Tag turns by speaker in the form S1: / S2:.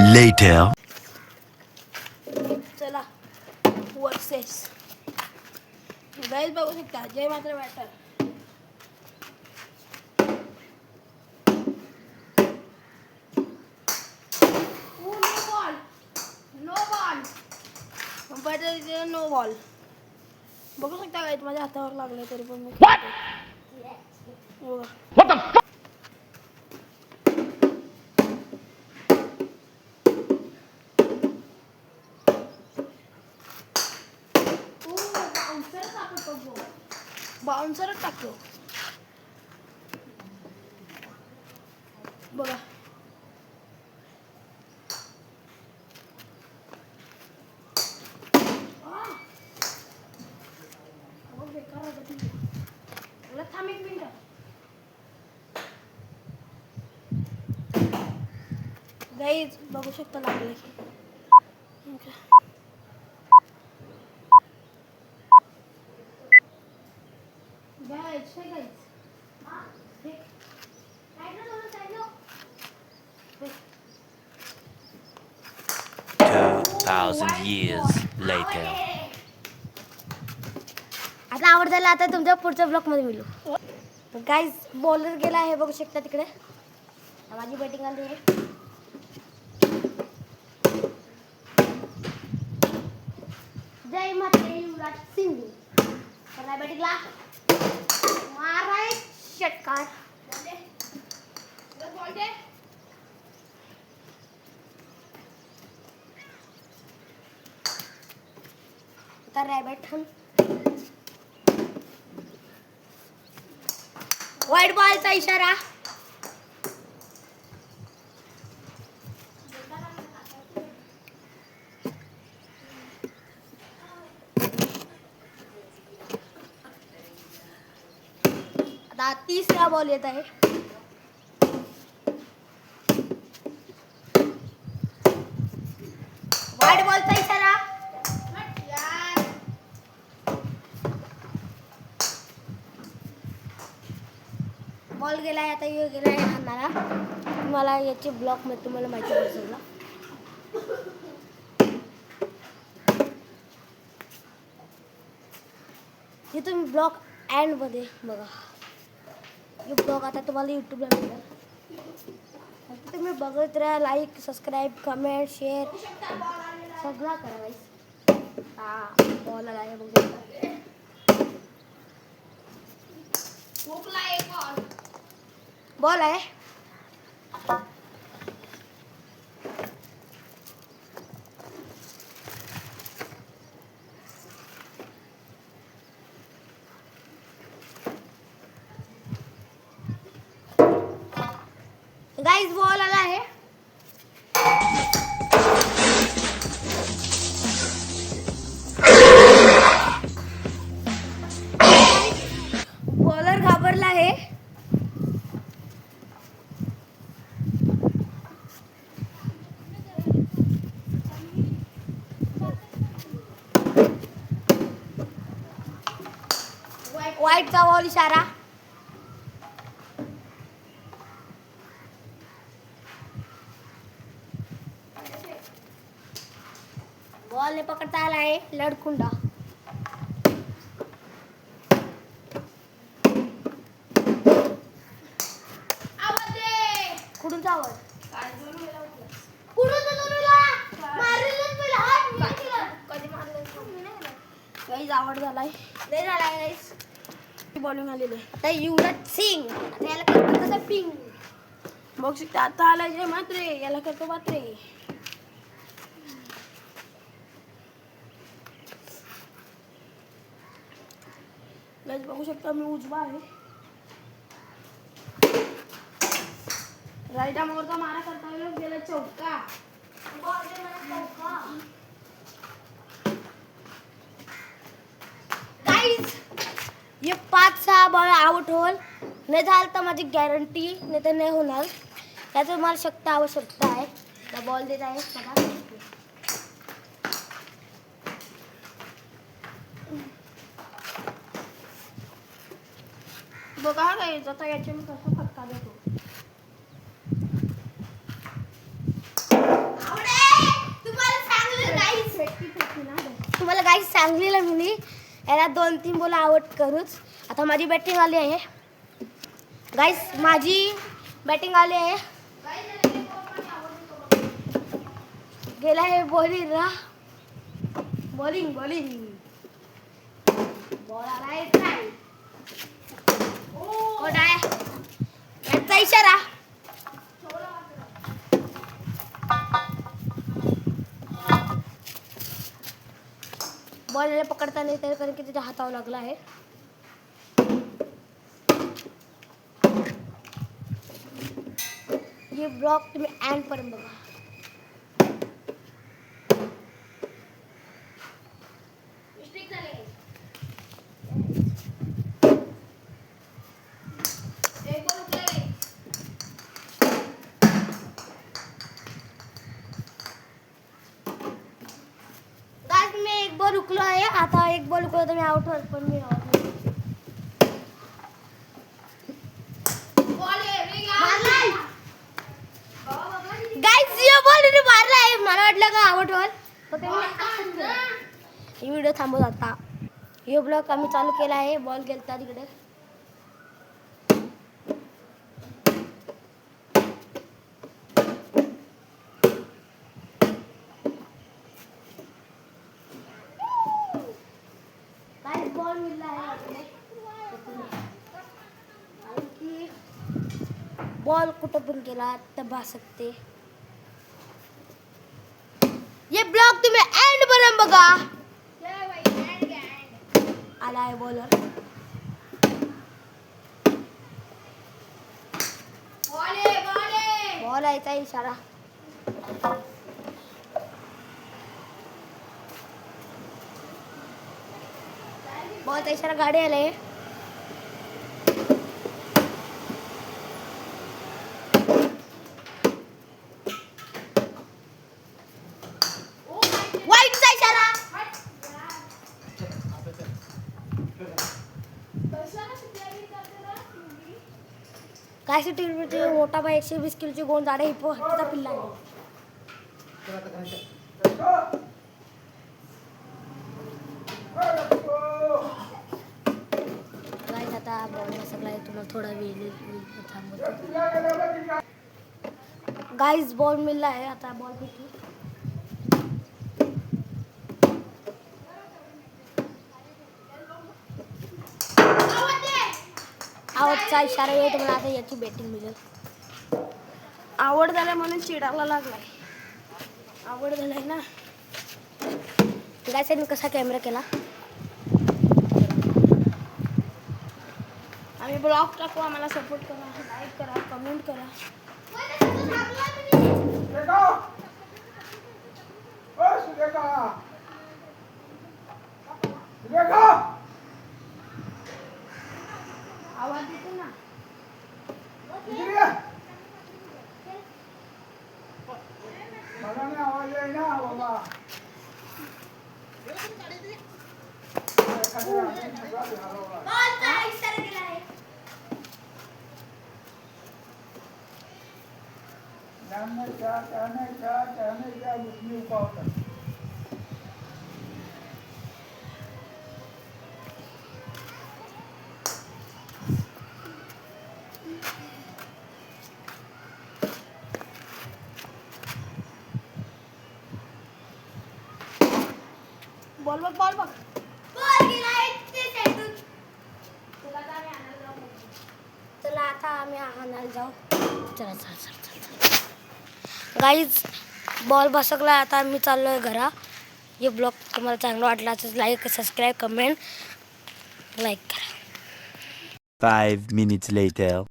S1: Later.
S2: चला versus guys बघू शकता जय मात्र बॅटर नो बॉल बघू शकता गाईज माझ्या हातावर लागले तरी पण मी बाउन्सरच टाकतो बघा थांब एक मिनिट गाईज बघू शकता लागले गाईज हे गाईज
S1: 2,000 years later.
S2: आता आवडताला आता तुमच्या पुढच्या ब्लॉक मध्ये मिळू गाईज बॉलर गेला आहे बघू शकता तिकडे माझी बॅटिंग आली आहे जय माते युवराज सिंग त्याला बॅटिंगला माराय षटकार तर रॅबिट वाईट बॉलचा इशारा आता तिसरा बॉल येत आहे वाईट बॉलचा इशारा बॉल गेलाय आता गेलाय हाणारा तुम्हाला याची ब्लॉक मध्ये तुम्हाला माहिती बसवला हे तुम्ही ब्लॉक एंड मध्ये बघा हे ब्लॉग आता तुम्हाला यूट्यूबला मिळेल तुम्ही बघत राहा लाईक सबस्क्राईब कमेंट शेअर सगळं करा हा बॉल आहे बघा बॉल आहे गाइस बॉल आला आहे बॉलर घाबरला आहे वाईटचा बॉल इशारा बॉल ने पकड़ता आला है लड़कुंडा कुठून आवाज गाइस आवड झालाय नाही झालाय गाइस बॉलिंग आलेली आहे युवराज सिंग याला करतो कसं पिंग बघू शकता आता आलाय जे मात्रे याला करतो मात्रे गाइस बघू शकता मी उजवा आहे राईट आर्मवरचा मारा करता वेळेस गेला चौका गाइस ये 5-6 बॉल आउट होल नाही झालं तर माझी गॅरंटी नाही तर नाही होणार त्याचं मला आवश्यकता आहे त्या बॉल देत आहे बघा बघा गाइस आता याचे मी कसा फटका देतो चांगली मिली याला 2-3 बॉल आउट करूच. आता माझी बॅटिंग आली आहे गाईस, माझी बॅटिंग आली आहे. गेला आहे बॉलिंगला. बॉलिंग बॉल आला आहे काय यांचा इशारा. बॉल पकडता नाही तर कारण की त्याच्या हातावर लागला आहे. हे ब्लॉग तुम्ही एंड पर्यंत बघा. एक बॉल रुकलो आहे. आता एक बॉल रुकलो तर मी आउट होईल, पण मी आउट गाइस. ये बॉल ने मारला आहे. मला वाटलं का आउट होईल. ही व्हिडिओ थांबवत आता. हे ब्लॉग आम्ही चालू केला आहे. बॉल गेलता तिकडे. बॉल मिला है आणखी बॉल कुठं पण गेला तर बा सकते. ये ब्लॉग तुम्ही एंड पर्यंत बघा. आला आहे बॉलर. बॉल यायचा इशारा. बहुत इशारा गाडी आले. वाईटचा इशारा. काय सिटी मोठा बाई 120 किलोची गोंद झाडे हिपो हत्तीचा पिल्ला आहे. आता बॉल सगळा तुम्हाला थोडा वेळ थांबवतो. गाइस बॉल मिळला आहे. आता बॉल भेटू. आवडचा इशारा आहे तुम्हाला. आता याची बॅटिंग मिळेल. आवड झालं म्हणून चिडायला लागलाय. आवड झालाय ना. गाइस मी कसा कॅमेरा केला. आम्ही ब्लॉग टाकू. आम्हाला सपोर्ट करा, लाईक करा, कमेंट करा. आवाज येतो ना. मला नाही आवाज आहे ना बाबा. बॉल बघ बॉल बघ. चला आता आम्ही आणायला जाऊ. चला चल चल चल. गाईज बॉल बसकला. आता आम्ही चाललोय घरा. हे ब्लॉग तुम्हाला चांगला वाटला तर लाईक सबस्क्राईब कमेंट लाईक करा.
S1: 5 minutes later.